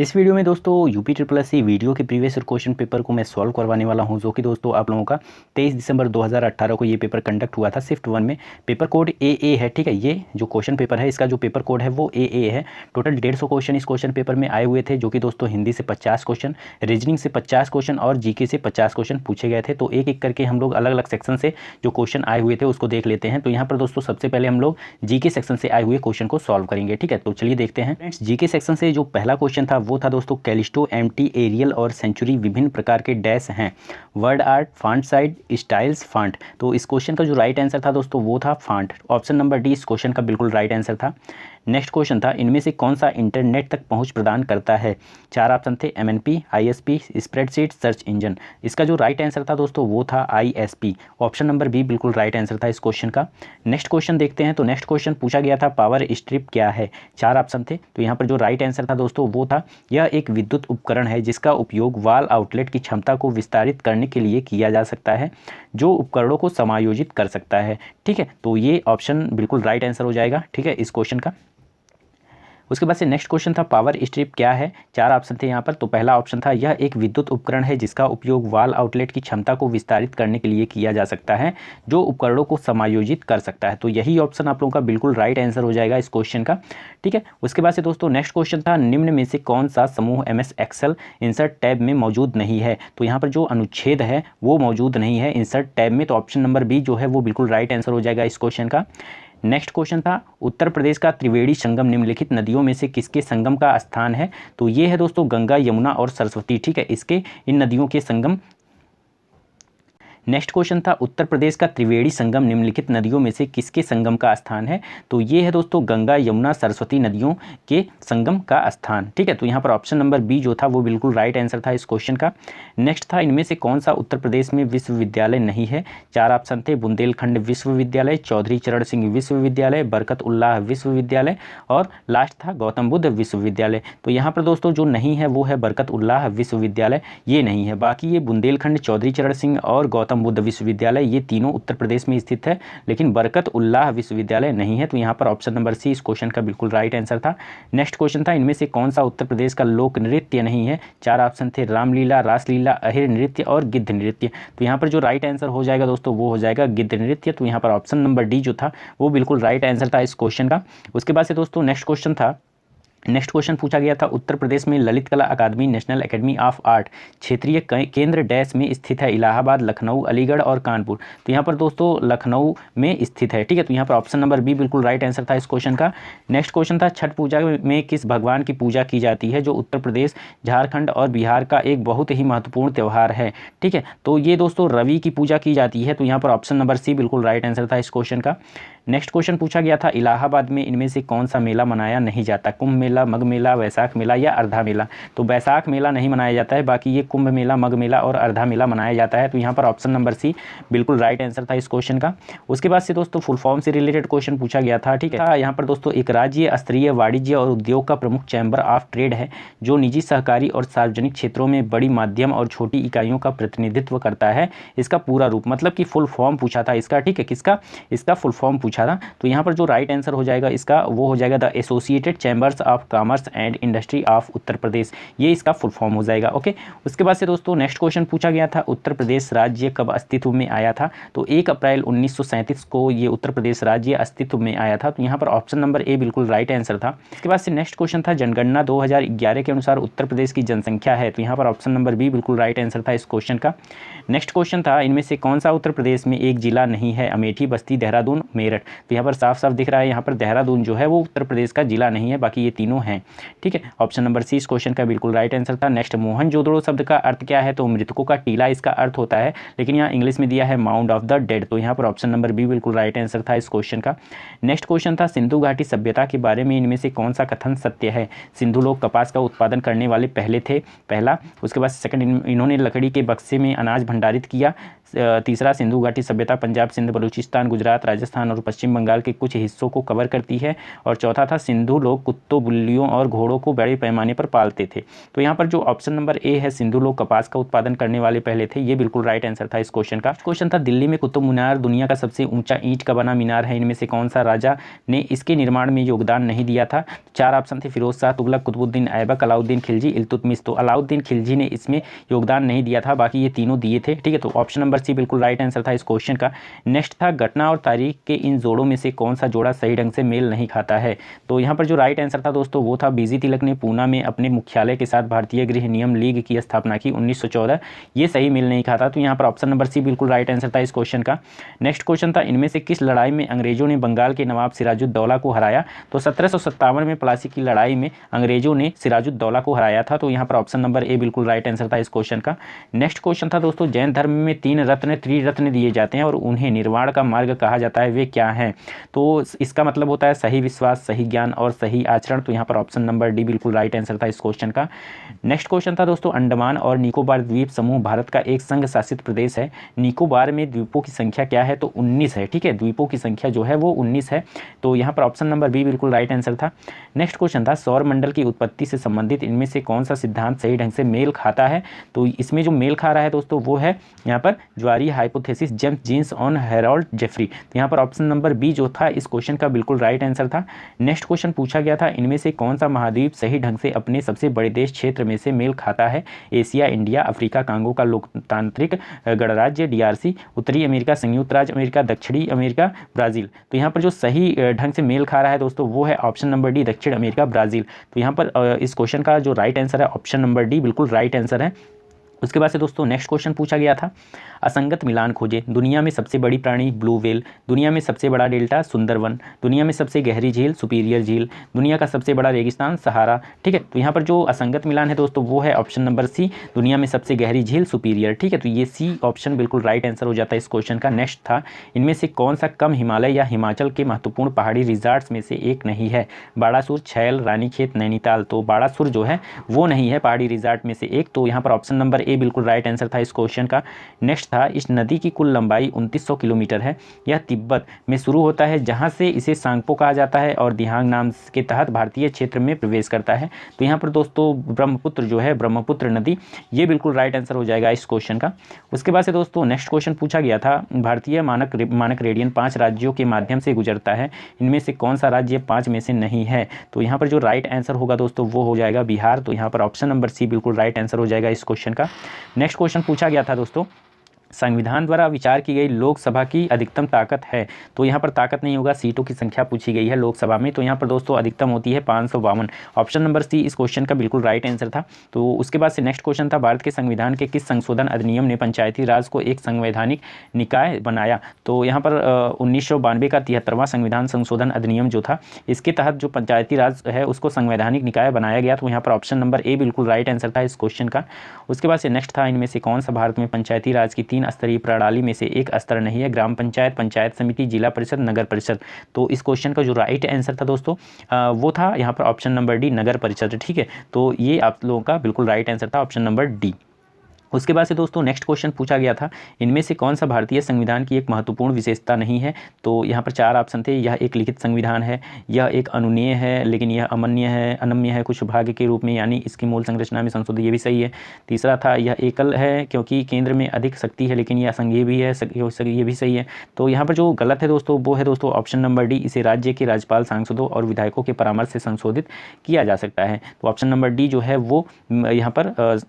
इस वीडियो में दोस्तों UP triple S C video के प्रीवियस ईयर क्वेश्चन पेपर को मैं सॉल्व करवाने वाला हूं, जो कि दोस्तों आप लोगों का 23 दिसंबर 2018 को ये पेपर कंडक्ट हुआ था। शिफ्ट 1 में पेपर कोड ए है। ठीक है, ये जो क्वेश्चन पेपर है इसका जो पेपर कोड है वो ए है। टोटल 150 क्वेश्चन इस क्वेश्चन पेपर में आए हुए थे, जो कि दोस्तों हिंदी से 50 क्वेश्चन, रीजनिंग से 50 क्वेश्चन और जीके से 50 क्वेश्चन पूछे गए थे। तो एक एक करके हम लोग अलग अलग सेक्शन से जो क्वेश्चन आए हुए थे उसको देख लेते हैं। तो यहाँ पर दोस्तों सबसे पहले हम लोग जीके सेक्शन से आए हुए क्वेश्चन को सॉल्व करेंगे। ठीक है, तो चलिए देखते हैं। फ्रेंड्स, जीके सेक्शन से जो पहला क्वेश्चन था वो था दोस्तों कैलिस्टो, एम्प्टी, एरियल और सेंचुरी विभिन्न प्रकार के डैश हैं। Word art, font size, styles, font. तो इस क्वेश्चन का जो राइट आंसर था दोस्तों वो था फॉन्ट। ऑप्शन नंबर डी इस क्वेश्चन का बिल्कुल राइट आंसर था। नेक्स्ट क्वेश्चन था इनमें से कौन सा इंटरनेट तक पहुंच प्रदान करता है। 4 ऑप्शन थे MNP, ISP, spreadsheet, search engine. इसका जो राइट आंसर था दोस्तों वो था आईएसपी। ऑप्शन नंबर बी बिल्कुल राइट आंसर था इस क्वेश्चन का। नेक्स्ट क्वेश्चन देखते हैं। तो नेक्स्ट क्वेश्चन पूछा गया था पावर स्ट्रिप क्या है। 4 ऑप्शन थे। तो यहाँ पर जो राइट आंसर था दोस्तों वो था यह एक विद्युत उपकरण है जिसका उपयोग वाल आउटलेट की क्षमता को विस्तारित करने के लिए किया जा सकता है, जो उपकरणों को समायोजित कर सकता है। ठीक है, तो ये ऑप्शन बिल्कुल राइट आंसर हो जाएगा। ठीक है, इस क्वेश्चन का। उसके बाद से नेक्स्ट क्वेश्चन था पावर स्ट्रिप क्या है। 4 ऑप्शन थे यहाँ पर। तो पहला ऑप्शन था यह एक विद्युत उपकरण है जिसका उपयोग वाल आउटलेट की क्षमता को विस्तारित करने के लिए किया जा सकता है, जो उपकरणों को समायोजित कर सकता है। तो यही ऑप्शन आप लोगों का बिल्कुल राइट आंसर हो जाएगा इस क्वेश्चन का। ठीक है, उसके बाद से दोस्तों नेक्स्ट क्वेश्चन था निम्न में से कौन सा समूह MS एक्सेल इंसर्ट टैब में मौजूद नहीं है। तो यहाँ पर जो अनुच्छेद है वो मौजूद नहीं है इंसर्ट टैब में। तो ऑप्शन नंबर बी जो है वो बिल्कुल राइट आंसर हो जाएगा इस क्वेश्चन का। नेक्स्ट क्वेश्चन था उत्तर प्रदेश का त्रिवेणी संगम निम्नलिखित नदियों में से किसके संगम का स्थान है। तो ये है दोस्तों गंगा, यमुना और सरस्वती। ठीक है, इसके इन नदियों के संगम। नेक्स्ट क्वेश्चन था उत्तर प्रदेश का त्रिवेणी संगम निम्नलिखित नदियों में से किसके संगम का स्थान है। तो ये है दोस्तों गंगा, यमुना, सरस्वती नदियों के संगम का स्थान। ठीक है, तो यहाँ पर ऑप्शन नंबर बी जो था वो बिल्कुल राइट आंसर था इस क्वेश्चन का। नेक्स्ट था इनमें से कौन सा उत्तर प्रदेश में विश्वविद्यालय नहीं है। 4 ऑप्शन थे बुंदेलखंड विश्वविद्यालय, चौधरी चरण सिंह विश्वविद्यालय, बरकत उल्लाह विश्वविद्यालय और लास्ट था गौतम बुद्ध विश्वविद्यालय। तो यहाँ पर दोस्तों जो नहीं है वो है बरकत उल्लाह विश्वविद्यालय, ये नहीं है। बाकी ये बुंदेलखंड, चौधरी चरण सिंह और गौतम बुद्ध विश्वविद्यालय ये तीनों उत्तर प्रदेश में स्थित है, लेकिन बरकत उल्लाह विश्वविद्यालय नहीं है। तो यहाँ पर ऑप्शन नंबर सी इस क्वेश्चन का बिल्कुल राइट आंसर था। नेक्स्ट क्वेश्चन था इनमें से कौन सा उत्तर प्रदेश का लोक नृत्य नहीं है। 4 ऑप्शन थे रामलीला, रासलीला, अहिर नृत्य और गिद्ध नृत्य। तो यहाँ पर जो राइट आंसर हो जाएगा दोस्तों वो हो जाएगा गिद्ध नृत्य। तो यहाँ पर ऑप्शन नंबर डी जो था वो बिल्कुल राइट आंसर था इस क्वेश्चन का। उसके बाद से दोस्तों नेक्स्ट क्वेश्चन पूछा गया था उत्तर प्रदेश में ललित कला अकादमी, नेशनल एकेडमी ऑफ आर्ट क्षेत्रीय केंद्र डैश में स्थित है। इलाहाबाद, लखनऊ, अलीगढ़ और कानपुर। तो यहाँ पर दोस्तों लखनऊ में स्थित है। ठीक है, तो यहाँ पर ऑप्शन नंबर बी बिल्कुल राइट आंसर था इस क्वेश्चन का। नेक्स्ट क्वेश्चन था छठ पूजा में किस भगवान की पूजा की जाती है, जो उत्तर प्रदेश, झारखंड और बिहार का एक बहुत ही महत्वपूर्ण त्यौहार है। ठीक है, तो ये दोस्तों रवि की पूजा की जाती है। तो यहाँ पर ऑप्शन नंबर सी बिल्कुल राइट आंसर था इस क्वेश्चन का। नेक्स्ट क्वेश्चन पूछा गया था इलाहाबाद में इनमें से कौन सा मेला मनाया नहीं जाता। कुंभ मेला, मग मेला, वैशाख मेला या अर्धा मेला। तो वैशाख मेला नहीं मनाया जाता है, बाकी ये कुंभ मेला, मग मेला और अर्धा मेला मनाया जाता है। तो यहाँ पर ऑप्शन नंबर सी बिल्कुल राइट आंसर था इस क्वेश्चन का। उसके बाद से दोस्तों फुल फॉर्म से रिलेटेड क्वेश्चन पूछा गया था। ठीक है, यहाँ पर दोस्तों एक राज्य स्तरीय वाणिज्य और उद्योग का प्रमुख चैम्बर ऑफ ट्रेड है, जो निजी, सहकारी और सार्वजनिक क्षेत्रों में बड़ी, माध्यम और छोटी इकाइयों का प्रतिनिधित्व करता है। इसका पूरा रूप मतलब कि फुल फॉर्म पूछा था इसका। ठीक है, किसका, इसका फुल फॉर्म पूछा था। तो यहाँ पर जो राइट आंसर हो जाएगा इसका वो हो जाएगा the associated chambers of commerce and industry of Uttar Pradesh, ये इसका फुल फॉर्म हो जाएगा। ओके, उसके बाद से दोस्तों नेक्स्ट क्वेश्चन पूछा गया था उत्तर प्रदेश राज्य कब अस्तित्व में आया था। तो 1 अप्रैल 1937 को ये उत्तर प्रदेश राज्य अस्तित्व में आया था। तो यहाँ पर ऑप्शन नंबर ए बिल्कुल राइट आंसर था। इसके बाद से नेक्स्ट क्वेश्चन था जनगणना 2011 के अनुसार उत्तर प्रदेश की जनसंख्या है। तो यहाँ पर ऑप्शन नंबर बी बिल्कुल राइट आंसर था इस क्वेश्चन का। नेक्स्ट क्वेश्चन था इनमें से कौन सा उत्तर प्रदेश में एक जिला नहीं है। अमेठी, बस्ती, देहरादून, मेरठ। तो यहाँ पर साफ साफ दिख रहा है यहाँ पर देहरादून जो है वो उत्तर प्रदेश का जिला नहीं है, बाकी ये तीनों हैं। ठीक है, ऑप्शन नंबर सी इस क्वेश्चन का बिल्कुल राइट आंसर था। नेक्स्ट मोहनजोदड़ो शब्द का अर्थ क्या है। तो मृतकों का टीला इसका अर्थ होता है, लेकिन यहाँ इंग्लिश में दिया है माउंड ऑफ द डेड। तो यहाँ पर ऑप्शन नंबर बी बिल्कुल राइट आंसर था इस क्वेश्चन का। नेक्स्ट क्वेश्चन था सिंधु घाटी सभ्यता के बारे में इनमें से कौन सा कथन सत्य है। सिंधु लोग कपास का उत्पादन करने वाले पहले थे, पहला। उसके बाद सेकंड, इन्होंने लकड़ी के बक्से में अनाज भंडारित किया। तीसरा सिंधु घाटी सभ्यता पंजाब, सिंध, बलूचिस्तान, गुजरात, राजस्थान और पश्चिम बंगाल के कुछ हिस्सों को कवर करती है। और चौथा था सिंधु लोग कुत्तों, बिल्लियों और घोड़ों को बड़े पैमाने पर पालते थे। तो यहाँ पर जो ऑप्शन नंबर ए है, सिंधु लोग कपास का उत्पादन करने वाले पहले थे, ये बिल्कुल राइट आंसर था इस क्वेश्चन का। क्वेश्चन था दिल्ली में कुतुब मीनार दुनिया का सबसे ऊंचा ईंट का बना मीनार है, इनमें से कौन सा राजा ने इसके निर्माण में योगदान नहीं दिया था। चार ऑप्शन थे, फिरोज शाह तुगलक, कुतुबुद्दीन ऐबक, अलाउद्दीन खिलजी, इल्तुतमिश। तो अलाउद्दीन खिलजी ने इसमें योगदान नहीं दिया था, बाकी ये तीनों दिए थे, ठीक है। तो ऑप्शन नंबर सी बिल्कुल राइट आंसर था इस क्वेश्चन का। नेक्स्ट था घटना और तारीख के इन जोड़ों में से कौन सा जोड़ा सही ढंग से मेल नहीं खाता है। तो यहाँ पर जो राइट आंसर था दोस्तों वो था बीजी तिलक ने पूना में अपने मुख्यालय के साथ भारतीय गृह नियम लीग की स्थापना की 1914, ये सही मेल नहीं खाता। तो यहाँ पर ऑप्शन नंबर सी बिल्कुल राइट आंसर था इस क्वेश्चन का। नेक्स्ट क्वेश्चन था इनमें से किस लड़ाई में अंग्रेजों ने बंगाल के नवाब सिराजुद्दौला को हराया। तो 1757 में प्लासी की लड़ाई में अंग्रेजों ने सिराजुद्दौला को हराया था। तो यहाँ पर ऑप्शन नंबर ए बिल्कुल राइट आंसर था इस क्वेश्चन का। नेक्स्ट क्वेश्चन था दोस्तों जैन धर्म में 3 रत्न त्रिरत्न दिए जाते हैं और उन्हें निर्वाण का मार्ग कहा जाता है, वे क्या हैं। तो इसका मतलब होता है सही विश्वास, सही ज्ञान और सही आचरण। तो यहाँ पर ऑप्शन नंबर डी बिल्कुल राइट आंसर था इस क्वेश्चन का। नेक्स्ट क्वेश्चन था दोस्तों अंडमान और निकोबार द्वीप समूह भारत का एक संघ शासित प्रदेश है, निकोबार में द्वीपों की संख्या क्या है। तो 19 है, ठीक है, द्वीपों की संख्या जो है वो 19 है। तो यहाँ पर ऑप्शन नंबर बी बिल्कुल राइट आंसर था। नेक्स्ट क्वेश्चन था सौर मंडल की उत्पत्ति से संबंधित इनमें से कौन सा सिद्धांत सही ढंग से मेल खाता है। तो इसमें जो मेल खा रहा है दोस्तों वो है यहाँ पर ज्वारी hypothesis, James Jeans on Harold Jeffrey. तो यहाँ पर ऑप्शन नंबर बी जो था इस क्वेश्चन का बिल्कुल राइट आंसर था। नेक्स्ट क्वेश्चन पूछा गया था इनमें से कौन सा महाद्वीप सही ढंग से अपने सबसे बड़े देश क्षेत्र में से मेल खाता है। एशिया, इंडिया, अफ्रीका, कांगो का लोकतांत्रिक गणराज्य डीआरसी, उत्तरी अमेरिका, संयुक्त राज्य अमेरिका, दक्षिणी अमेरिका, ब्राज़ील। तो यहाँ पर जो सही ढंग से मेल खा रहा है दोस्तों वो है ऑप्शन नंबर डी, दक्षिण अमेरिका, ब्राज़ील। तो यहाँ पर इस क्वेश्चन का जो राइट आंसर है ऑप्शन नंबर डी बिल्कुल राइट आंसर है। उसके बाद से दोस्तों नेक्स्ट क्वेश्चन पूछा गया था असंगत मिलान खोजें। दुनिया में सबसे बड़ी प्राणी ब्लू व्हेल, दुनिया में सबसे बड़ा डेल्टा सुंदरवन, दुनिया में सबसे गहरी झील सुपीरियर झील, दुनिया का सबसे बड़ा रेगिस्तान सहारा, ठीक है। तो यहाँ पर जो असंगत मिलान है दोस्तों वो है ऑप्शन नंबर सी, दुनिया में सबसे गहरी झील सुपीरियर, ठीक है। तो ये सी ऑप्शन बिल्कुल राइट आंसर हो जाता है इस क्वेश्चन का। नेक्स्ट था इनमें से कौन सा कम हिमालय या हिमाचल के महत्वपूर्ण पहाड़ी रिजॉर्ट्स में से एक नहीं है। बाड़ासुर, छैल, रानीखेत, नैनीताल। तो बाड़ासुर जो है वो नहीं है पहाड़ी रिजॉर्ट में से एक। तो यहाँ पर ऑप्शन नंबर ए बिल्कुल राइट आंसर था इस क्वेश्चन का। नेक्स्ट था इस नदी की कुल लंबाई 2900 किलोमीटर है, यह तिब्बत में शुरू होता है जहां से इसे सांगपो कहा जाता है और दिहांग नाम के तहत भारतीय क्षेत्र में प्रवेश करता है। तो यहाँ पर दोस्तों ब्रह्मपुत्र जो है, ब्रह्मपुत्र नदी, ये बिल्कुल राइट आंसर हो जाएगा इस क्वेश्चन का। उसके बाद से दोस्तों नेक्स्ट क्वेश्चन पूछा गया था भारतीय मानक रेडियन 5 राज्यों के माध्यम से गुजरता है, इनमें से कौन सा राज्य 5 में से नहीं है। तो यहाँ पर जो राइट आंसर होगा दोस्तों वो हो जाएगा बिहार। तो यहाँ पर ऑप्शन नंबर सी बिल्कुल राइट आंसर हो जाएगा इस क्वेश्चन का। नेक्स्ट क्वेश्चन पूछा गया था दोस्तों संविधान द्वारा विचार की गई लोकसभा की अधिकतम ताकत है। तो यहाँ पर ताकत नहीं होगा, सीटों की संख्या पूछी गई है लोकसभा में। तो यहाँ पर दोस्तों अधिकतम होती है 552। ऑप्शन नंबर सी इस क्वेश्चन का बिल्कुल राइट आंसर था। तो उसके बाद से नेक्स्ट क्वेश्चन था भारत के संविधान के किस संशोधन अधिनियम ने पंचायती राज को एक संवैधानिक निकाय बनाया। तो यहाँ पर 1992 का 73वां संविधान संशोधन अधिनियम जो था, इसके तहत जो पंचायती राज है उसको संवैधानिक निकाय बनाया गया। तो यहाँ पर ऑप्शन नंबर ए बिल्कुल राइट आंसर था इस क्वेश्चन का। उसके बाद से नेक्स्ट था इनमें से कौन सा भारत में पंचायती राज की 3 स्तरीय प्रणाली में से एक स्तर नहीं है। ग्राम पंचायत, पंचायत समिति, जिला परिषद, नगर परिषद। तो इस क्वेश्चन का जो राइट आंसर था दोस्तों वो था यहाँ पर ऑप्शन नंबर डी, नगर परिषद, ठीक है। तो ये आप लोगों का बिल्कुल राइट आंसर था ऑप्शन नंबर डी। उसके बाद से दोस्तों नेक्स्ट क्वेश्चन पूछा गया था इनमें से कौन सा भारतीय संविधान की एक महत्वपूर्ण विशेषता नहीं है। तो यहाँ पर 4 ऑप्शन थे, यह एक लिखित संविधान है, यह एक अनुमेय है लेकिन यह अनम्य है कुछ भाग्य के रूप में, यानी इसकी मूल संरचना में संशोधन, ये भी सही है। तीसरा था यह एकल है क्योंकि केंद्र में अधिक शक्ति है लेकिन यह संघीय भी है, ये भी सही है। तो यहाँ पर जो गलत है दोस्तों वो है दोस्तों ऑप्शन नंबर डी, इसे राज्य के राज्यपाल, सांसदों और विधायकों के परामर्श से संशोधित किया जा सकता है। तो ऑप्शन नंबर डी जो है वो यहाँ पर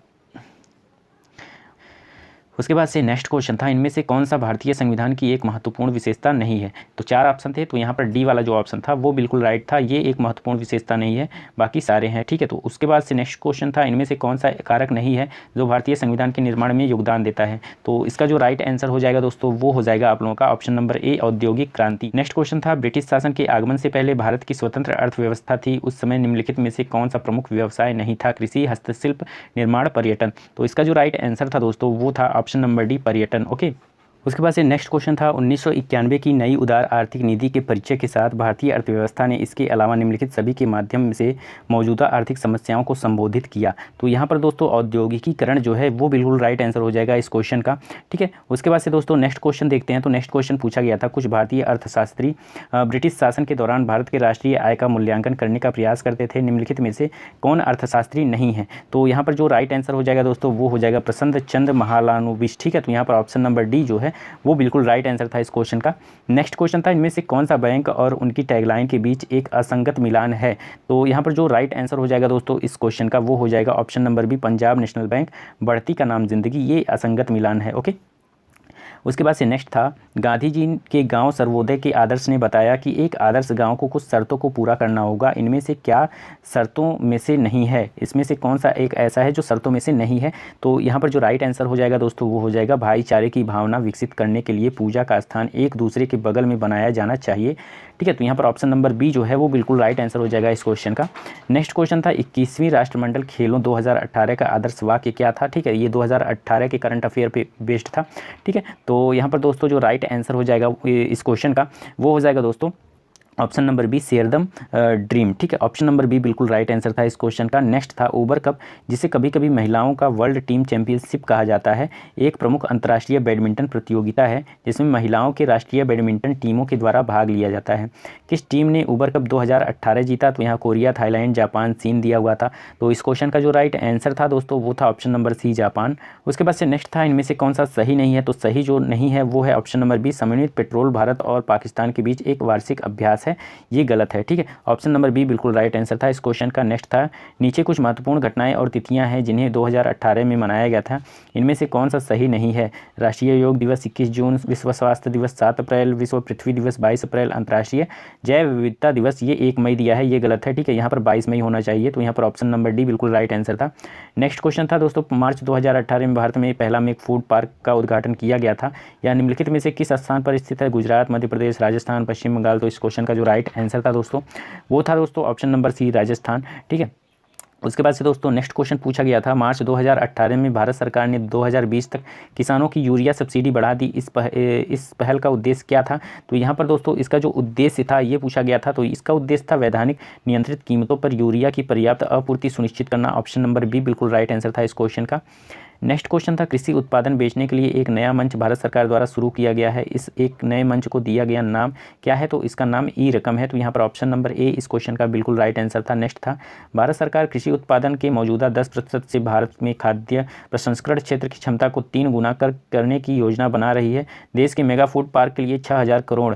उसके बाद से नेक्स्ट क्वेश्चन था इनमें से कौन सा भारतीय संविधान की एक महत्वपूर्ण विशेषता नहीं है। तो 4 ऑप्शन थे, तो यहाँ पर डी वाला जो ऑप्शन था वो बिल्कुल राइट था, ये एक महत्वपूर्ण विशेषता नहीं है, बाकी सारे हैं, ठीक है। तो उसके बाद से नेक्स्ट क्वेश्चन था इनमें से कौन सा कारक नहीं है जो भारतीय संविधान के निर्माण में योगदान देता है। तो इसका जो राइट आंसर हो जाएगा दोस्तों वो हो जाएगा आप लोगों का ऑप्शन नंबर ए, औद्योगिक क्रांति। नेक्स्ट क्वेश्चन था ब्रिटिश शासन के आगमन से पहले भारत की स्वतंत्र अर्थव्यवस्था थी, उस समय निम्नलिखित में से कौन सा प्रमुख व्यवसाय नहीं था। कृषि, हस्तशिल्प, निर्माण, पर्यटन। तो इसका जो राइट आंसर था दोस्तों वो था ऑप्शन नंबर डी, पर्यटन। ओके। उसके बाद से नेक्स्ट क्वेश्चन था 1991 की नई उदार आर्थिक नीति के परिचय के साथ भारतीय अर्थव्यवस्था ने इसके अलावा निम्नलिखित सभी के माध्यम से मौजूदा आर्थिक समस्याओं को संबोधित किया। तो यहाँ पर दोस्तों औद्योगिकीकरण जो है वो बिल्कुल राइट आंसर हो जाएगा इस क्वेश्चन का, ठीक है। उसके बाद से दोस्तों नेक्स्ट क्वेश्चन देखते हैं। तो नेक्स्ट क्वेश्चन पूछा गया था, कुछ भारतीय अर्थशास्त्री ब्रिटिश शासन के दौरान भारत के राष्ट्रीय आय का मूल्यांकन करने का प्रयास करते थे, निम्नलिखित में से कौन अर्थशास्त्री नहीं है। तो यहाँ पर जो राइट आंसर हो जाएगा दोस्तों वो हो जाएगा प्रसन्न चंद्र महालानुबिश, ठीक है। तो यहाँ पर ऑप्शन नंबर डी जो है वो बिल्कुल राइट आंसर था इस क्वेश्चन का। नेक्स्ट क्वेश्चन था, इनमें से कौन सा बैंक और उनकी टैगलाइन के बीच एक असंगत मिलान है। तो यहाँ पर जो राइट आंसर हो जाएगा दोस्तों इस क्वेश्चन का वो हो जाएगा option number B, Punjab National Bank, बढ़ती का नाम जिंदगी, ये असंगत मिलान है, ओके। उसके बाद से नेक्स्ट था, गांधी जी के गांव सर्वोदय के आदर्श ने बताया कि एक आदर्श गांव को कुछ शर्तों को पूरा करना होगा, इनमें से क्या शर्तों में से नहीं है, इसमें से कौन सा एक ऐसा है जो शर्तों में से नहीं है। तो यहाँ पर जो राइट आंसर हो जाएगा दोस्तों वो हो जाएगा भाईचारे की भावना विकसित करने के लिए पूजा का स्थान एक दूसरे के बगल में बनाया जाना चाहिए, ठीक है। तो यहाँ पर ऑप्शन नंबर बी जो है वो बिल्कुल राइट आंसर हो जाएगा इस क्वेश्चन का। नेक्स्ट क्वेश्चन था, 21वीं राष्ट्रमंडल खेलों 2018 का आदर्श वाक्य क्या था, ठीक है। ये 2018 के करंट अफेयर पे बेस्ड था, ठीक है। तो यहाँ पर दोस्तों जो राइट आंसर हो जाएगा इस क्वेश्चन का वो हो जाएगा दोस्तों ऑप्शन नंबर बी, शेरदम ड्रीम, ठीक है। ऑप्शन नंबर बी बिल्कुल राइट आंसर था इस क्वेश्चन का। नेक्स्ट था, ओबर कप जिसे कभी कभी महिलाओं का वर्ल्ड टीम चैंपियनशिप कहा जाता है, एक प्रमुख अंतर्राष्ट्रीय बैडमिंटन प्रतियोगिता है जिसमें महिलाओं के राष्ट्रीय बैडमिंटन टीमों के द्वारा भाग लिया जाता है। किस टीम ने ओबर कप 2018 जीता। तो यहाँ कोरिया, थाईलैंड, जापान, चीन दिया हुआ था। तो इस क्वेश्चन का जो राइट आंसर था दोस्तों वो था ऑप्शन नंबर सी, जापान। उसके बाद से नेक्स्ट था, इनमें से कौन सा सही नहीं है। तो सही जो नहीं है वो है ऑप्शन नंबर बी, समन्वित पेट्रोल भारत और पाकिस्तान के बीच एक वार्षिक अभ्यास है, ये गलत है, ठीक है। ऑप्शन नंबर बी बिल्कुल राइट आंसर था इस क्वेश्चन का। नेक्स्ट था, नीचे कुछ महत्वपूर्ण घटनाएं और तिथियां हैं जिन्हें 2018 में मनाया गया था, इनमें से कौन सा सही नहीं है। राष्ट्रीय योग दिवस 21 जून, विश्व स्वास्थ्य दिवस 7 अप्रैल, विश्व पृथ्वी दिवस 22 अप्रैल, अंतर्राष्ट्रीय जैव विविधता दिवस ये 1 मई दिया है, ये गलत है, ठीक है। यहाँ पर 22 मई होना चाहिए। तो यहाँ पर ऑप्शन नंबर डी बिल्कुल राइट आंसर था। नेक्स्ट क्वेश्चन था दोस्तों, मार्च 2018 में भारत में पहला मेक फूड पार्क का उद्घाटन किया गया था, या निम्नलिखित में से किस स्थान पर स्थित है। गुजरात, मध्य प्रदेश, राजस्थान, पश्चिम बंगाल। तो इस क्वेश्चन का जो राइट आंसर था दोस्तों वो था दोस्तों ऑप्शन नंबर सी, राजस्थान, ठीक है। उसके बाद से दोस्तों नेक्स्ट क्वेश्चन पूछा गया था, मार्च 2018 में भारत सरकार ने 2020 तक किसानों की यूरिया सब्सिडी बढ़ा दी, इस पहल का उद्देश्य क्या था। तो यहाँ पर दोस्तों इसका जो उद्देश्य था ये पूछा गया था। तो इसका उद्देश्य था वैधानिक नियंत्रित कीमतों पर यूरिया की पर्याप्त आपूर्ति सुनिश्चित करना, ऑप्शन नंबर बी बिल्कुल राइट आंसर था इस क्वेश्चन का। नेक्स्ट क्वेश्चन था, कृषि उत्पादन बेचने के लिए एक नया मंच भारत सरकार द्वारा शुरू किया गया है, इस एक नए मंच को दिया गया नाम क्या है। तो इसका नाम ई रकम है। तो यहाँ पर ऑप्शन नंबर ए इस क्वेश्चन का बिल्कुल राइट आंसर था। नेक्स्ट था, भारत सरकार कृषि उत्पादन के मौजूदा 10% से भारत में खाद्य प्रसंस्करण क्षेत्र की क्षमता को 3 गुना करने की योजना बना रही है। देश के मेगा फूड पार्क के लिए 6000 करोड़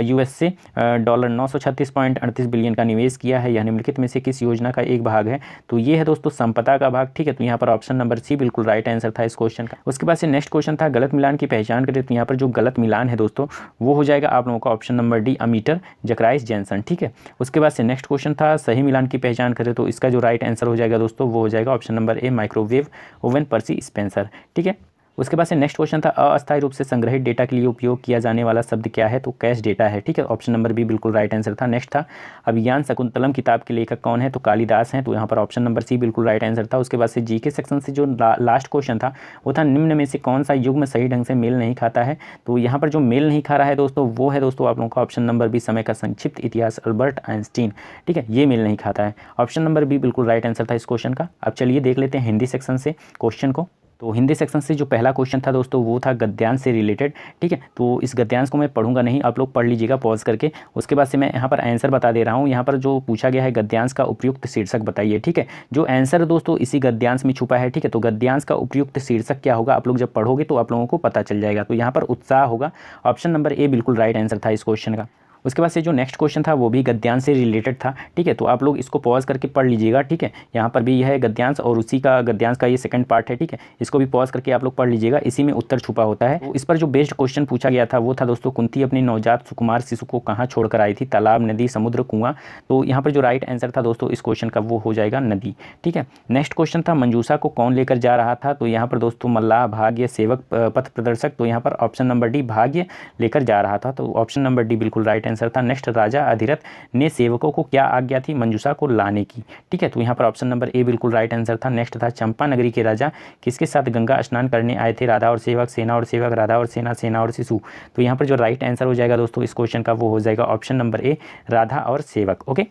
यूएसए डॉलर 936.38 बिलियन का निवेश किया है, यह निम्नलिखित में से किस योजना का एक भाग है। तो ये है दोस्तों संपदा का भाग, ठीक है। तो यहाँ पर ऑप्शन नंबर सी बिल्कुल राइट आंसर था इस क्वेश्चन का। उसके बाद से नेक्स्ट क्वेश्चन था, गलत मिलान की पहचान करें। तो यहाँ पर जो गलत मिलान है दोस्तों वो हो जाएगा आप लोगों का ऑप्शन नंबर डी, अमीटर जकराइस जैनसन, ठीक है। उसके बाद से नेक्स्ट क्वेश्चन था, सही मिलान की पहचान करें। तो इसका जो राइट आंसर हो जाएगा दोस्तों वो हो जाएगा option number A, microwave oven pursed Spencer, ठीक है। उसके बाद से नेक्स्ट क्वेश्चन था, अस्थायी रूप से संग्रहित डेटा के लिए उपयोग किया जाने वाला शब्द क्या है। तो कैश डेटा है, ठीक है। ऑप्शन नंबर बी बिल्कुल राइट आंसर था। नेक्स्ट था, अभिज्ञान शकुंतलम किताब के लेखक कौन है। तो कालिदास हैं। तो यहाँ पर ऑप्शन नंबर सी बिल्कुल राइट आंसर था। उसके बाद से जीके सेक्शन से जो लास्ट क्वेश्चन था वो था, निम्न में से कौन सा युग्म सही ढंग से मेल नहीं खाता है। तो यहाँ पर जो मेल नहीं खा रहा है दोस्तों वो है दोस्तों आप लोगों का ऑप्शन नंबर बी, समय का संक्षिप्त इतिहास, अल्बर्ट आइंस्टीन, ठीक है। ये मेल नहीं खाता है। ऑप्शन नंबर बी बिल्कुल राइट आंसर था इस क्वेश्चन का। अब चलिए देख लेते हैं हिंदी सेक्शन से क्वेश्चन को। तो हिंदी सेक्शन से जो पहला क्वेश्चन था दोस्तों वो था गद्यांश से रिलेटेड, ठीक है। तो इस गद्यांश को मैं पढ़ूंगा नहीं, आप लोग पढ़ लीजिएगा पॉज करके। उसके बाद से मैं यहाँ पर आंसर बता दे रहा हूँ। यहाँ पर जो पूछा गया है गद्यांश का उपयुक्त शीर्षक बताइए, ठीक है। जो आंसर दोस्तों इसी गद्यांश में छुपा है, ठीक है। तो गद्यांश का उपयुक्त शीर्षक क्या होगा आप लोग जब पढ़ोगे तो आप लोगों को पता चल जाएगा। तो यहाँ पर उत्साह होगा। ऑप्शन नंबर ए बिल्कुल राइट आंसर था इस क्वेश्चन का। उसके बाद से जो नेक्स्ट क्वेश्चन था वो भी गद्यांश से रिलेटेड था, ठीक है। तो आप लोग इसको पॉज करके पढ़ लीजिएगा, ठीक है। यहाँ पर भी यह है गद्यांश और उसी का गद्यांश का ये सेकंड पार्ट है, ठीक है। इसको भी पॉज करके आप लोग पढ़ लीजिएगा, इसी में उत्तर छुपा होता है। तो इस पर जो बेस्ड क्वेश्चन पूछा गया था वो था दोस्तों, कुंती अपने नवजात सुकुमार शिशु को कहाँ छोड़कर आई थी, तालाब, नदी, समुद्र, कुआं। तो यहाँ पर जो राइट आंसर था दोस्तों इस क्वेश्चन का वो हो जाएगा नदी, ठीक है। नेक्स्ट क्वेश्चन था, मंजूषा को कौन लेकर जा रहा था। तो यहाँ पर दोस्तों मल्लाह, भाग्य, सेवक, पथ प्रदर्शक। तो यहाँ पर ऑप्शन नंबर डी, भाग्य लेकर जा रहा था। तो ऑप्शन नंबर डी बिल्कुल राइट आंसर था। नेक्स्ट, राजा अधिरथ ने सेवकों को क्या आज्ञा थी मंजूषा को लाने की, ठीक है, तो यहाँ पर ऑप्शन नंबर ए बिल्कुल राइट आंसर था। नेक्स्ट था, चंपा नगरी के राजा किसके साथ गंगा स्नान करने आए थे, राधा और सेवक, सेना और सेवक, राधा और सेना, सेना और शिशु। तो यहाँ पर जो राइट आंसर हो जाएगा दोस्तों इस क्वेश्चन का वो हो जाएगा ऑप्शन नंबर ए, राधा और सेवक। ओके,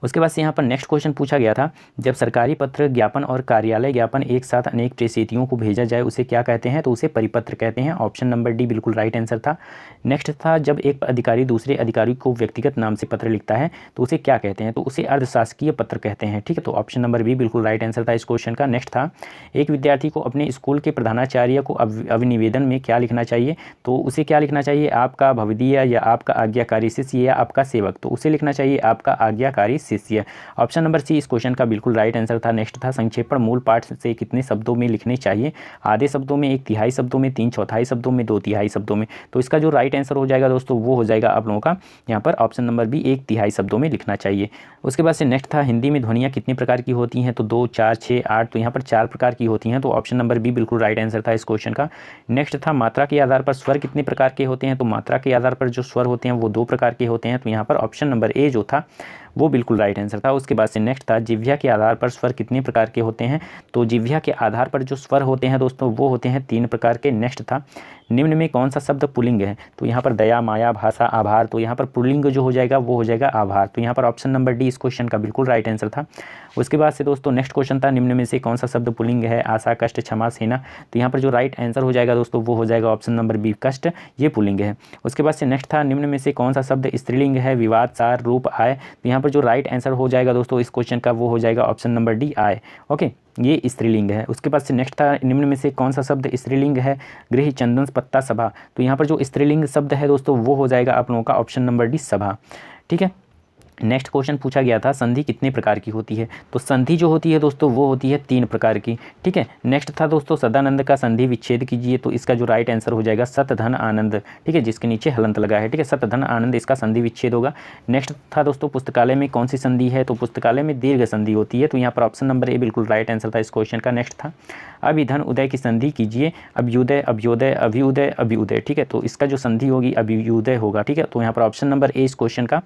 उसके बाद से यहाँ पर नेक्स्ट क्वेश्चन पूछा गया था, जब सरकारी पत्र ज्ञापन और कार्यालय ज्ञापन एक साथ अनेक प्रेषितियों को भेजा जाए उसे क्या कहते हैं, तो उसे परिपत्र कहते हैं। ऑप्शन नंबर डी बिल्कुल राइट आंसर था। नेक्स्ट था, जब एक अधिकारी दूसरे अधिकारी को व्यक्तिगत नाम से पत्र लिखता है तो उसे क्या कहते हैं, तो उसे अर्धशासकीय पत्र कहते हैं, ठीक है, तो ऑप्शन नंबर बी बिल्कुल राइट आंसर था इस क्वेश्चन का। नेक्स्ट था, एक विद्यार्थी को अपने स्कूल के प्रधानाचार्य को अभिनिवेदन में क्या लिखना चाहिए, तो उसे क्या लिखना चाहिए, आपका भवदीय या आपका आज्ञाकारी शिष्य या आपका सेवक, तो उसे लिखना चाहिए आपका आज्ञाकारी शिष्य। ऑप्शन नंबर सी इस क्वेश्चन का बिल्कुल राइट आंसर था। नेक्स्ट था, संक्षेपण मूल पाठ से कितने शब्दों में लिखने चाहिए, आधे शब्दों में, 1/3 शब्दों में, 3/4 शब्दों में, 2/3 शब्दों में। तो इसका जो राइट आंसर हो जाएगा दोस्तों वो हो जाएगा आप लोगों का यहाँ पर ऑप्शन नंबर बी, 1/3 शब्दों में लिखना चाहिए। उसके बाद से नेक्स्ट था, हिंदी में ध्वनियाँ कितने प्रकार की होती हैं, तो 2, 4, 6, 8, तो यहाँ पर 4 प्रकार की होती हैं, तो ऑप्शन नंबर बी बिल्कुल राइट आंसर था इस क्वेश्चन का। नेक्स्ट था, मात्रा के आधार पर स्वर कितने प्रकार के होते हैं, तो मात्रा के आधार पर जो स्वर होते हैं वो 2 प्रकार के होते हैं, तो यहाँ पर ऑप्शन नंबर ए जो था वो बिल्कुल राइट आंसर था। उसके बाद से नेक्स्ट था, जिह्वा के आधार पर स्वर कितने प्रकार के होते हैं, तो जिह्वा के आधार पर जो स्वर होते हैं दोस्तों वो होते हैं 3 प्रकार के। नेक्स्ट था, निम्न में कौन सा शब्द पुल्लिंग है, तो यहाँ पर दया, माया, भाषा, आभार, तो यहाँ पर पुल्लिंग जो हो जाएगा वो हो जाएगा आभार, तो यहाँ पर ऑप्शन नंबर डी इस क्वेश्चन का बिल्कुल राइट आंसर था। उसके बाद से दोस्तों नेक्स्ट क्वेश्चन था, निम्न में से कौन सा शब्द पुल्लिंग है, आशा, कष्ट, क्षमा, सेना, तो यहाँ पर जो राइट आंसर हो जाएगा दोस्तों वो हो जाएगा ऑप्शन नंबर बी, कष्ट, ये पुल्लिंग है। उसके बाद से नेक्स्ट था, निम्न में से कौन सा शब्द स्त्रीलिंग है, विवाद, सार, रूप, आय, तो यहाँ पर जो राइट आंसर हो जाएगा दोस्तों इस क्वेश्चन का वो हो जाएगा ऑप्शन नंबर डी, आय। ओके, ये स्त्रीलिंग है। उसके बाद से नेक्स्ट था, निम्न में से कौन सा शब्द स्त्रीलिंग है, गृह, चंदन, पत्ता, सभा, तो यहाँ पर जो स्त्रीलिंग शब्द है दोस्तों वो हो जाएगा आप लोगों का ऑप्शन नंबर डी, सभा, ठीक है। नेक्स्ट क्वेश्चन पूछा गया था, संधि कितने प्रकार की होती है, तो संधि जो होती है दोस्तों वो होती है 3 प्रकार की, ठीक है। नेक्स्ट था दोस्तों, सदानंद का संधि विच्छेद कीजिए, तो इसका जो राइट आंसर हो जाएगा सत धन आनंद, ठीक है, जिसके नीचे हलंत लगा है, ठीक है, सत धन आनंद इसका संधि विच्छेद होगा। नेक्स्ट था दोस्तों, पुस्तकालय में कौन सी संधि है, तो पुस्तकालय में दीर्घ संधि होती है, तो यहाँ पर ऑप्शन नंबर ए बिल्कुल राइट आंसर था इस क्वेश्चन का। नेक्स्ट था, अभिधन उदय की संधि कीजिए, अभ्युदय, अभ्योदय, अभिउदय, अभिउदय, ठीक है, तो इसका जो संधि होगी अभिउदय होगा, ठीक है, तो यहाँ पर ऑप्शन नंबर ए इस क्वेश्चन का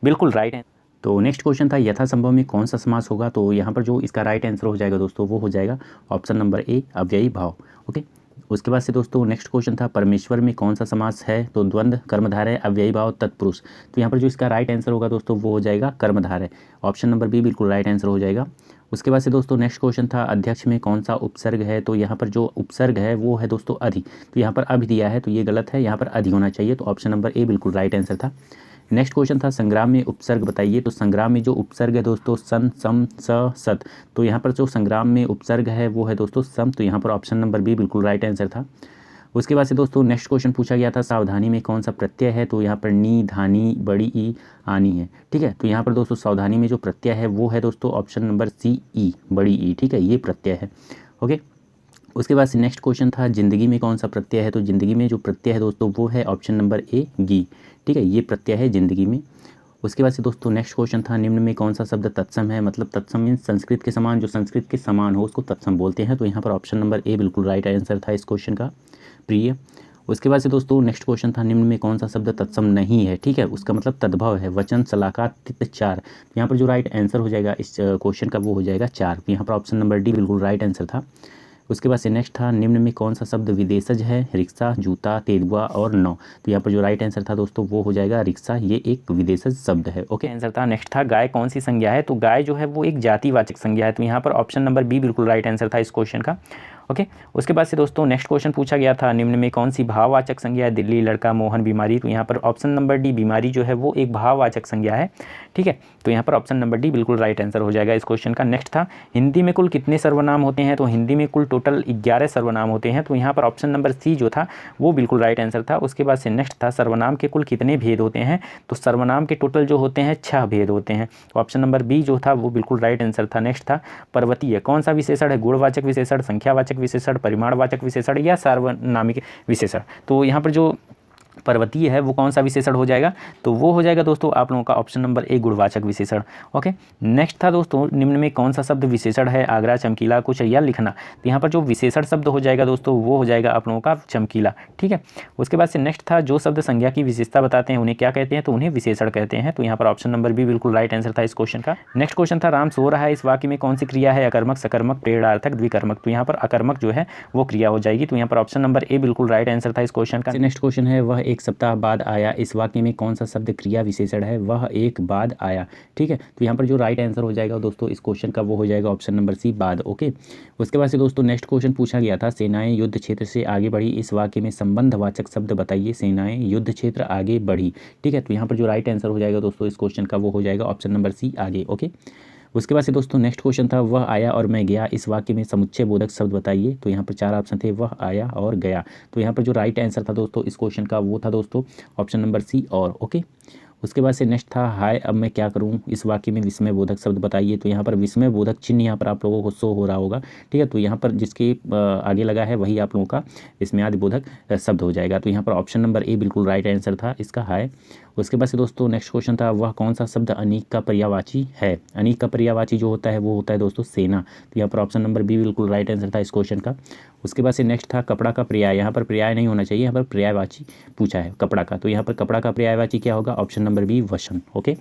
बिल्कुल राइट है। तो नेक्स्ट क्वेश्चन था, यथासंभव में कौन सा समास होगा, तो यहाँ पर जो इसका राइट आंसर हो जाएगा दोस्तों वो हो जाएगा ऑप्शन नंबर ए, अव्ययी भाव। ओके, उसके बाद से दोस्तों नेक्स्ट क्वेश्चन था, परमेश्वर में कौन सा समास है, तो द्वंद्व, कर्मधारय, अव्ययी भाव, तत्पुरुष, तो यहाँ पर जो इसका राइट आंसर होगा दोस्तों वो हो जाएगा कर्मधारय, ऑप्शन नंबर बी बिल्कुल राइट आंसर हो जाएगा। उसके बाद से दोस्तों नेक्स्ट क्वेश्चन था, अध्यक्ष में कौन सा उपसर्ग है, तो यहाँ पर जो उपसर्ग है वो है दोस्तों अधि, तो यहाँ पर अभि दिया है तो ये गलत है, यहाँ पर अधि होना चाहिए, तो ऑप्शन नंबर ए बिल्कुल राइट आंसर था। नेक्स्ट क्वेश्चन था, संग्राम में उपसर्ग बताइए, तो संग्राम में जो उपसर्ग है दोस्तों सन, सम, स, सत, तो यहाँ पर जो संग्राम में उपसर्ग है वो है दोस्तों सम, तो यहाँ पर ऑप्शन नंबर बी बिल्कुल राइट आंसर था। उसके बाद से दोस्तों नेक्स्ट क्वेश्चन पूछा गया था, सावधानी में कौन सा प्रत्यय है, तो यहाँ पर नी, धानी, बड़ी ई, आनी है, ठीक है, तो यहाँ पर दोस्तों सावधानी में जो प्रत्यय है वो है दोस्तों ऑप्शन नंबर सी, ई, बड़ी ई, ठीक है, ये प्रत्यय है। ओके, उसके बाद से नेक्स्ट क्वेश्चन था, जिंदगी में कौन सा प्रत्यय है, तो जिंदगी में जो प्रत्यय है दोस्तों वो है ऑप्शन नंबर ए, गी, ठीक है, ये प्रत्यय है जिंदगी में। उसके बाद से दोस्तों नेक्स्ट क्वेश्चन था, निम्न में कौन सा शब्द तत्सम है, मतलब तत्सम मीन्स संस्कृत के समान, जो संस्कृत के समान हो उसको तत्सम बोलते हैं, तो यहाँ पर ऑप्शन नंबर ए बिल्कुल राइट आंसर था इस क्वेश्चन का, प्रिय। उसके बाद से दोस्तों नेक्स्ट क्वेश्चन था, निम्न में कौन सा शब्द तत्सम नहीं है, ठीक है, उसका मतलब तद्भव है, वचन, सलाका, तित, चार, यहाँ पर जो राइट आंसर हो जाएगा इस क्वेश्चन का वो हो जाएगा 4, यहाँ पर ऑप्शन नंबर डी बिल्कुल राइट आंसर था। उसके बाद से नेक्स्ट था, निम्न में कौन सा शब्द विदेशज है, रिक्शा, जूता, तेंदुआ और नौ, तो यहाँ पर जो राइट आंसर था दोस्तों वो हो जाएगा रिक्शा, ये एक विदेशज शब्द है। ओके, आंसर था। नेक्स्ट था, गाय कौन सी संज्ञा है, तो गाय जो है वो एक जातिवाचक संज्ञा है, तो यहाँ पर ऑप्शन नंबर बी बिल्कुल राइट आंसर था इस क्वेश्चन का। ओके, उसके बाद से दोस्तों नेक्स्ट क्वेश्चन पूछा गया था, निम्न में कौन सी भाववाचक संज्ञा है, दिल्ली, लड़का, मोहन, बीमारी, तो यहाँ पर ऑप्शन नंबर डी बीमारी जो है वो एक भाववाचक संज्ञा है, ठीक है, तो यहाँ पर ऑप्शन नंबर डी बिल्कुल राइट आंसर हो जाएगा इस क्वेश्चन का। नेक्स्ट था, हिंदी में कुल कितने सर्वनाम होते हैं, तो हिंदी में कुल टोटल 11 सर्वनाम होते हैं, तो यहाँ पर ऑप्शन नंबर सी जो था वो बिल्कुल राइट आंसर था। उसके बाद से नेक्स्ट था, सर्वनाम के कुल कितने भेद होते हैं, तो सर्वनाम के टोटल जो होते हैं 6 भेद होते हैं, ऑप्शन नंबर बी जो था वो बिल्कुल राइट आंसर था। नेक्स्ट था, पर्वतीय कौन सा विशेषण है, गुणवाचक विशेषण, संख्यावाचक विशेषण, परिमाणवाचक विशेषण या सार्वनामिक विशेषण, तो यहाँ पर जो पर्वतीय है वो कौन सा विशेषण हो जाएगा, तो वो हो जाएगा दोस्तों आप लोगों का ऑप्शन नंबर ए गुणवाचक विशेषण। ओके, नेक्स्ट था दोस्तों निम्न में कौन सा शब्द विशेषण है, आगरा, चमकीला, कुछ या लिखना। तो यहाँ पर जो विशेषण शब्द हो जाएगा दोस्तों वो हो जाएगा आप लोगों का चमकीला। ठीक है, उसके बाद से नेक्स्ट था जो शब्द संज्ञा की विशेषता बताते हैं उन्हें क्या कहते हैं, तो उन्हें विशेषण कहते हैं। तो यहाँ पर ऑप्शन नंबर बी बिल्कुल राइट आंसर था इस क्वेश्चन का। नेक्स्ट क्वेश्चन था राम सो रहा है, इस वाक्य में कौन सी क्रिया है, अकर्मक, सकर्मक, प्रेरणार्थक, द्विकर्मक। तो यहाँ पर अकर्मक जो है वो क्रिया हो जाएगी। तो यहाँ पर ऑप्शन नंबर ए बिल्कुल राइट आंसर था इस क्वेश्चन का। नेक्स्ट क्वेश्चन है वह एक सप्ताह बाद आया, इस वाक्य में कौन सा शब्द क्रिया विशेषण है, वह एक बाद आया। ठीक है, तो यहाँ पर जो राइट आंसर हो जाएगा दोस्तों इस क्वेश्चन का वो हो जाएगा ऑप्शन नंबर सी बाद। ओके, उसके बाद से दोस्तों नेक्स्ट क्वेश्चन पूछा गया था सेनाएं युद्ध क्षेत्र से आगे बढ़ी, इस वाक्य में संबंधवाचक शब्द बताइए, सेनाएं युद्ध क्षेत्र आगे बढ़ी। ठीक है, तो यहाँ पर जो राइट आंसर हो जाएगा दोस्तों इस क्वेश्चन का वो हो जाएगा ऑप्शन नंबर सी आगे। ओके, उसके बाद से दोस्तों नेक्स्ट क्वेश्चन था वह आया और मैं गया, इस वाक्य में समुच्चय बोधक शब्द बताइए। तो यहाँ पर 4 ऑप्शन थे, वह आया और गया। तो यहाँ पर जो राइट आंसर था दोस्तों इस क्वेश्चन का वो था दोस्तों ऑप्शन नंबर सी और। ओके, उसके बाद से नेक्स्ट था हाय अब मैं क्या करूं, इस वाक्य में विस्मय बोधक शब्द बताइए। तो यहाँ पर विस्मय बोधक चिन्ह यहाँ पर आप लोगों को शो हो रहा होगा। ठीक है, तो यहाँ पर जिसके आगे लगा है वही आप लोगों का विस्मयादि बोधक शब्द हो जाएगा। तो यहाँ पर ऑप्शन नंबर ए बिल्कुल राइट आंसर था इसका हाय। उसके बाद से दोस्तों नेक्स्ट क्वेश्चन था वह कौन सा शब्द अनीक का पर्यायवाची है, अनीक का पर्यायवाची जो होता है वो होता है दोस्तों सेना। तो यहाँ पर ऑप्शन नंबर बी बिल्कुल राइट आंसर था इस क्वेश्चन का। उसके बाद से नेक्स्ट था कपड़ा का पर्याय, यहाँ पर पर्याय नहीं होना चाहिए, यहाँ पर पर्यायवाची पूछा है कपड़ा का। तो यहाँ पर कपड़ा का पर्यायवाची क्या होगा, ऑप्शन नंबर बी वसन। ओके,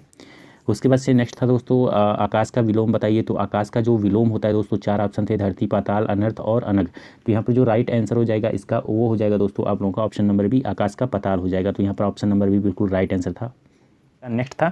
उसके बाद से नेक्स्ट था दोस्तों आकाश का विलोम बताइए। तो आकाश का जो विलोम होता है दोस्तों 4 ऑप्शन थे, धरती, पाताल, अनर्थ और अनग। तो यहाँ पर जो राइट आंसर हो जाएगा इसका वो हो जाएगा दोस्तों आप लोगों का ऑप्शन नंबर बी आकाश का पाताल हो जाएगा। तो यहाँ पर ऑप्शन नंबर बी बिल्कुल राइट आंसर था। नेक्स्ट था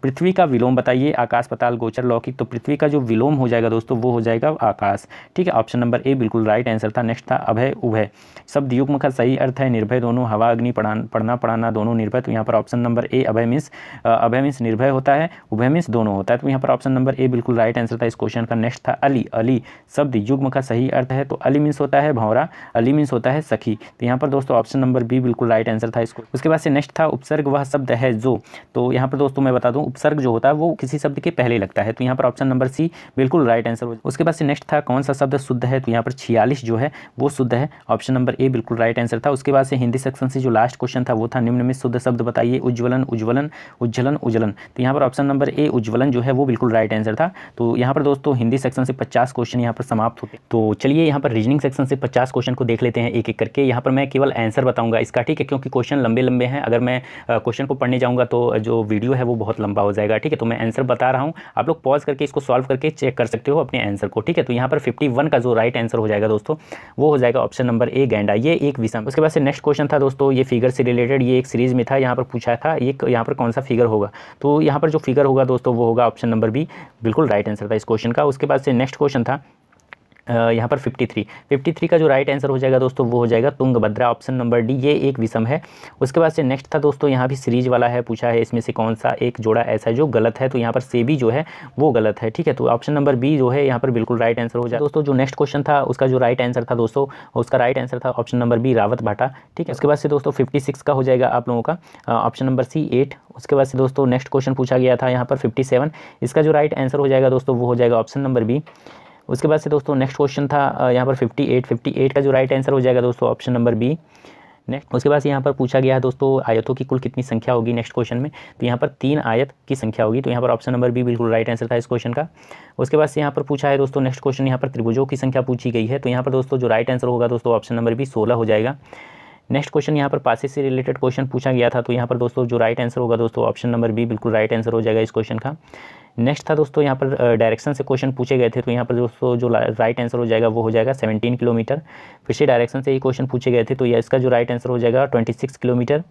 पृथ्वी का विलोम बताइए, आकाश, पाताल, गोचर, लौकिक। तो पृथ्वी का जो विलोम हो जाएगा दोस्तों वो हो जाएगा आकाश। ठीक है, ऑप्शन नंबर ए बिल्कुल राइट आंसर था। नेक्स्ट था अभय, उभय शब्द युग्म का सही अर्थ है निर्भय दोनों, हवा, अग्नि, पढ़ना पढ़ाना दोनों, निर्भय। तो यहाँ पर option number A Abhay means निर्भय होता है, उभय मीन्स दोनों होता है। तो यहाँ पर ऑप्शन नंबर ए बिल्कुल राइट आंसर था इस क्वेश्चन का। नेक्स्ट था अली, अली शब्द युग्म का सही अर्थ है। तो अली मीन्स होता है भंवरा, अली मीन्स होता है सखी। तो यहाँ पर दोस्तों ऑप्शन नंबर बी बिल्कुल राइट आंसर था इसको। उसके बाद से नेक्स्ट था उपसर्ग वह शब्द है जो। तो यहाँ पर दोस्तों मैं बता दूं उपसर्ग जो होता है वो किसी शब्द के पहले लगता है। तो यहाँ पर ऑप्शन नंबर सी बिल्कुल राइट आंसर हो। उसके बाद से नेक्स्ट था कौन सा शब्द शुद्ध है। तो यहाँ पर 46 जो है वो शुद्ध है, ऑप्शन नंबर ए बिल्कुल राइट आंसर था। उसके बाद से हिंदी सेक्शन से जो लास्ट क्वेश्चन था वो था निम्न में शुद्ध शब्द बताइए, उज्ज्वलन, उज्ज्वलन, उज्ज्वलन, उज्ज्वलन। तो यहाँ पर ऑप्शन नंबर ए उज्ज्वलन जो है वो बिल्कुल राइट आंसर था। तो यहाँ पर दोस्तों हिंदी सेक्शन से 50 क्वेश्चन यहाँ पर समाप्त होते हैं। तो चलिए यहाँ पर रीजनिंग सेक्शन से 50 क्वेश्चन को देख लेते हैं एक एक करके। यहाँ पर मैं केवल आंसर बताऊंगा इसका, ठीक है, क्योंकि क्वेश्चन लंबे लंबे हैं। अगर मैं क्वेश्चन को पढ़ने जाऊँगा तो जो वीडियो है वो बहुत लंबा हो जाएगा। ठीक है, तो मैं आंसर बता रहा हूँ, आप लोग पॉज करके इसको सॉल्व करके चेक कर सकते हो अपने आंसर को। ठीक है, तो यहाँ पर 51 का जो राइट आंसर हो जाएगा दोस्तों वो हो जाएगा ऑप्शन नंबर ए गैंडा, ये एक विषम। उसके बाद से नेक्स्ट क्वेश्चन था दोस्तों ये फिगर से रिलेटेड, ये एक सीरीज में था, यहाँ पर पूछा था ये यहाँ पर कौन सा फिगर होगा। तो यहाँ पर जो फिगर होगा दोस्तों वो होगा ऑप्शन नंबर बी, बिल्कुल राइट आंसर था इस क्वेश्चन का। उसके बाद से नेक्स्ट क्वेश्चन था यहाँ पर 53 का जो राइट आंसर हो जाएगा दोस्तों वो हो जाएगा तुंगभद्रा, ऑप्शन नंबर डी, ये एक विषम है। उसके बाद से नेक्स्ट था दोस्तों यहाँ भी सीरीज वाला है, पूछा है इसमें से कौन सा एक जोड़ा ऐसा है जो गलत है। तो यहाँ पर से भी जो है वो गलत है। ठीक है, तो ऑप्शन नंबर बी जो है यहाँ पर बिल्कुल राइट आंसर हो जाएगा दोस्तों। जो नेक्स्ट क्वेश्चन था उसका जो राइट आंसर था दोस्तों उसका राइट आंसर था ऑप्शन नंबर बी रावत भाटा। ठीक है, उसके बाद से दोस्तों 56 का हो जाएगा आप लोगों का ऑप्शन नंबर सी 8। उसके बाद से दोस्तों नेक्स्ट क्वेश्चन पूछा गया था यहाँ पर 57, इसका जो राइट आंसर हो जाएगा दोस्तों वो हो जाएगा ऑप्शन नंबर बी। उसके बाद से दोस्तों नेक्स्ट क्वेश्चन था यहाँ पर 58 का जो राइट आंसर हो जाएगा दोस्तों ऑप्शन नंबर बी। नेक्स्ट उसके बाद से यहाँ पर पूछा गया है दोस्तों आयतों की कुल कितनी संख्या होगी नेक्स्ट क्वेश्चन में। तो यहाँ पर 3 आयत की संख्या होगी। तो यहाँ पर ऑप्शन नंबर बी बिल्कुल राइट आंसर था इस क्वेश्चन का। उसके बाद से यहाँ पर पूछा है दोस्तों नेक्स्ट क्वेश्चन, यहाँ पर त्रिभुजों की संख्या पूछी गई है। तो यहाँ पर दोस्तों जो राइट आंसर होगा दोस्तों ऑप्शन नंबर बी 16 हो जाएगा। नेक्स्ट क्वेश्चन यहाँ पर पासेस से रिलेटेड क्वेश्चन पूछा गया था। तो यहाँ पर दोस्तों जो राइट आंसर होगा दोस्तों ऑप्शन नंबर बी बिल्कुल राइट आंसर हो जाएगा इस क्वेश्चन का। नेक्स्ट था दोस्तों यहाँ पर डायरेक्शन से क्वेश्चन पूछे गए थे। तो यहाँ पर दोस्तों जो राइट आंसर हो जाएगा वो हो जाएगा 17 किलोमीटर। फिर से डायरेक्शन से ही क्वेश्चन पूछे गए थे, तो यह इसका जो राइट आंसर हो जाएगा 26 किलोमीटर।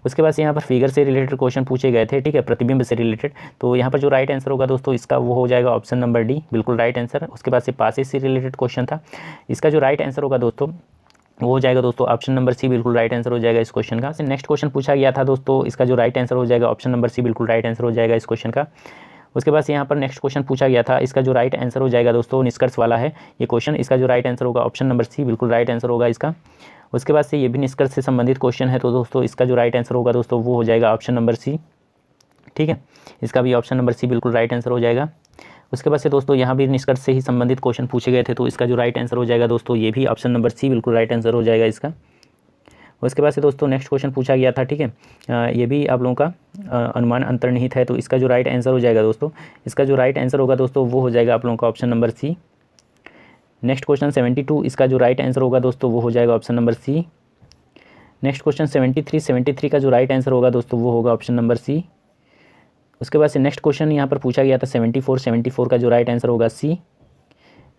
उसके बाद से यहाँ पर फिगर से रिलेटेड क्वेश्चन पूछे गए थे, ठीक है, प्रतिबिंब से रिलेटेड। तो यहाँ पर जो राइट आंसर होगा दोस्तों इसका वो हो जाएगा ऑप्शन नंबर डी, बिल्कुल राइट आंसर। उसके बाद से पासेस से रिलेटेड क्वेश्चन था, इसका जो राइट आंसर होगा दोस्तों वो हो जाएगा दोस्तों ऑप्शन नंबर सी, बिल्कुल राइट आंसर हो जाएगा इस क्वेश्चन का। नेक्स्ट क्वेश्चन पूछा गया था दोस्तों, इसका जो राइट आंसर हो जाएगा ऑप्शन नंबर सी, बिल्कुल राइट आंसर हो जाएगा इस क्वेश्चन का। उसके बाद से यहाँ पर नेक्स्ट क्वेश्चन पूछा गया था, इसका जो राइट आंसर हो जाएगा दोस्तों निष्कर्ष वाला है ये क्वेश्चन, इसका जो राइट आंसर होगा ऑप्शन नंबर सी, बिल्कुल राइट आंसर होगा इसका। उसके बाद से ये भी निष्कर्ष से संबंधित क्वेश्चन है, तो दोस्तों इसका जो राइट आंसर होगा दोस्तों वो हो जाएगा ऑप्शन नंबर सी, ठीक है, इसका भी ऑप्शन नंबर सी बिल्कुल राइट आंसर हो जाएगा। उसके बाद से दोस्तों यहाँ भी निष्कर्ष से ही संबंधित क्वेश्चन पूछे गए थे, तो इसका जो राइट आंसर हो जाएगा दोस्तों ये भी ऑप्शन नंबर सी, बिल्कुल राइट आंसर हो जाएगा इसका। उसके बाद से दोस्तों नेक्स्ट क्वेश्चन पूछा गया था, ठीक है, ये भी आप लोगों का अनुमान अंतर्निहित है, तो इसका जो राइट आंसर हो जाएगा दोस्तों, इसका जो राइट आंसर होगा दोस्तों वो हो जाएगा आप लोगों का option number C. Next question 72, इसका जो राइट आंसर होगा दोस्तों वो हो जाएगा option number C. Next question 73 का जो राइट आंसर होगा दोस्तों वो होगा ऑप्शन नंबर सी। उसके बाद से नेक्स्ट क्वेश्चन यहाँ पर पूछा गया था 74 का जो राइट आंसर होगा सी।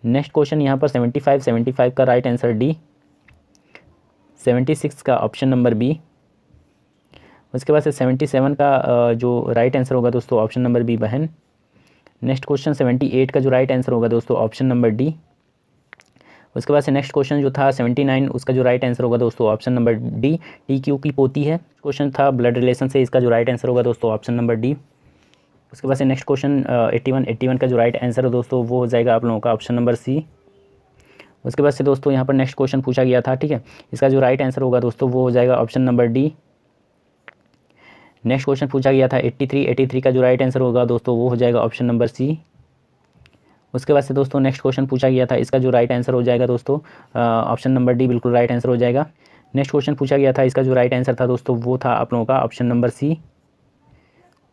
नेक्स्ट क्वेश्चन यहाँ पर 75 का राइट आंसर डी। 76 का ऑप्शन नंबर बी। उसके बाद से 77 का जो राइट आंसर होगा दोस्तों ऑप्शन नंबर बी बहन। नेक्स्ट क्वेश्चन 78 का जो राइट आंसर होगा दोस्तों ऑप्शन नंबर डी। उसके बाद से नेक्स्ट क्वेश्चन जो था 79, उसका जो राइट आंसर होगा दोस्तों option number D, T Q की पोती है। क्वेश्चन था ब्लड रिलेशन से, इसका जो राइट आंसर होगा दोस्तों ऑप्शन नंबर डी। उसके बाद से नेक्स्ट क्वेश्चन 81 का जो राइट आंसर है दोस्तों वो हो जाएगा आप लोगों का ऑप्शन नंबर सी। उसके बाद से दोस्तों यहाँ पर नेक्स्ट क्वेश्चन पूछा गया था, ठीक है, इसका जो राइट आंसर होगा दोस्तों वो हो जाएगा option number D. Next question पूछा गया था 83 का जो राइट आंसर होगा दोस्तों वो हो जाएगा ऑप्शन नंबर सी। उसके बाद से दोस्तों नेक्स्ट क्वेश्चन पूछा गया था, इसका जो राइट आंसर हो जाएगा दोस्तों ऑप्शन नंबर डी बिल्कुल राइट आंसर हो जाएगा। नेक्स्ट क्वेश्चन पूछा गया था, इसका जो राइट आंसर था दोस्तों वो था आप लोगों का ऑप्शन नंबर सी।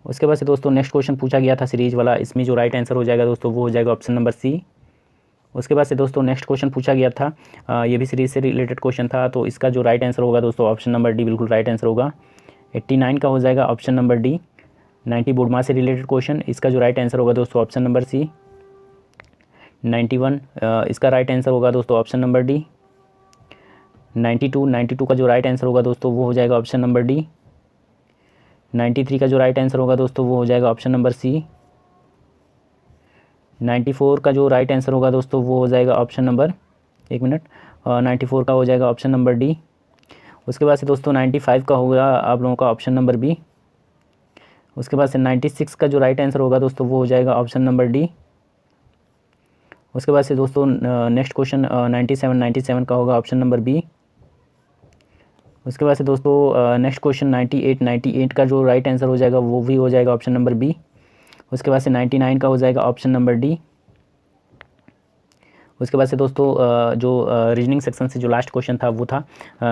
उसके बाद से दोस्तों नेक्स्ट क्वेश्चन पूछा गया था सीरीज वाला, इसमें जो राइट आंसर हो जाएगा दोस्तों वो हो जाएगा ऑप्शन नंबर सी। उसके बाद से दोस्तों नेक्स्ट क्वेश्चन पूछा गया था, ये भी सीरीज से रिलेटेड क्वेश्चन था, तो इसका जो राइट आंसर होगा दोस्तों ऑप्शन नंबर डी बिल्कुल राइट आंसर होगा। 89 का हो जाएगा ऑप्शन नंबर डी। 90 बोर्ड मास से रिलेटेड क्वेश्चन, इसका जो राइट आंसर होगा दोस्तों ऑप्शन नंबर सी। 91 इसका राइट आंसर होगा दोस्तों ऑप्शन नंबर डी। 92 का जो राइट आंसर होगा दोस्तों वो हो जाएगा ऑप्शन नंबर डी। 93 का जो राइट आंसर होगा दोस्तों वो हो जाएगा ऑप्शन नंबर सी। 94 का जो राइट आंसर होगा दोस्तों वो हो जाएगा ऑप्शन नंबर 94 का हो जाएगा ऑप्शन नंबर डी। उसके बाद से दोस्तों 95 का होगा आप लोगों का ऑप्शन नंबर बी। उसके बाद से 96 का जो राइट आंसर होगा दोस्तों वो हो जाएगा ऑप्शन नंबर डी। उसके बाद से दोस्तों नेक्स्ट क्वेश्चन 97 का होगा ऑप्शन नंबर बी। उसके बाद से दोस्तों नेक्स्ट क्वेश्चन 98 का जो राइट आंसर हो जाएगा वो भी हो जाएगा ऑप्शन नंबर बी। उसके बाद से 99 का हो जाएगा ऑप्शन नंबर डी। उसके बाद से दोस्तों जो रीजनिंग सेक्शन से जो लास्ट क्वेश्चन था वो था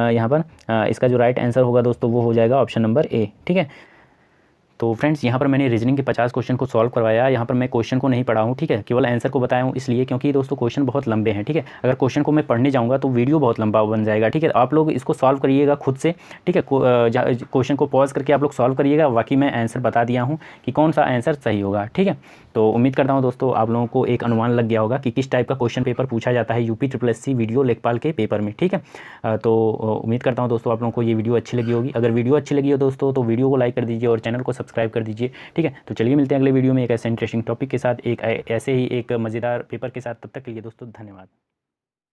यहाँ पर इसका जो राइट आंसर होगा दोस्तों वो हो जाएगा ऑप्शन नंबर ए। ठीक है, तो फ्रेंड्स यहाँ पर मैंने रीजनिंग के 50 क्वेश्चन को सॉल्व करवाया। यहाँ पर मैं क्वेश्चन को नहीं पढ़ा हूँ, ठीक है, केवल आंसर को बताया हूँ, इसलिए क्योंकि दोस्तों क्वेश्चन बहुत लंबे हैं। ठीक है, अगर क्वेश्चन को मैं पढ़ने जाऊँगा तो वीडियो बहुत लंबा बन जाएगा। ठीक है, आप लोग इसको सॉल्व करिएगा खुद से। ठीक है, क्वेश्चन को पॉज करके आप लोग सॉल्व करिएगा। बाकी मैं आंसर बता दिया हूँ कि कौन सा आंसर सही होगा। ठीक है, तो उम्मीद करता हूँ दोस्तों आप लोगों को एक अनुमान लग गया होगा कि किस टाइप का क्वेश्चन पेपर पूछा जाता है यूपी SSC वीडियो लेखपाल के पेपर में। ठीक है, तो उम्मीद करता हूँ दोस्तों आप लोगों को ये वीडियो अच्छी लगी होगी। अगर वीडियो अच्छी लगी हो दोस्तों तो वीडियो को लाइक कर दीजिए और चैनल को सब्सक्राइब कर दीजिए। ठीक है, तो चलिए मिलते हैं अगले वीडियो में एक ऐसे इंटरेस्टिंग टॉपिक के साथ, एक ऐसे ही एक मज़ेदार पेपर के साथ। तब तक के लिए दोस्तों धन्यवाद।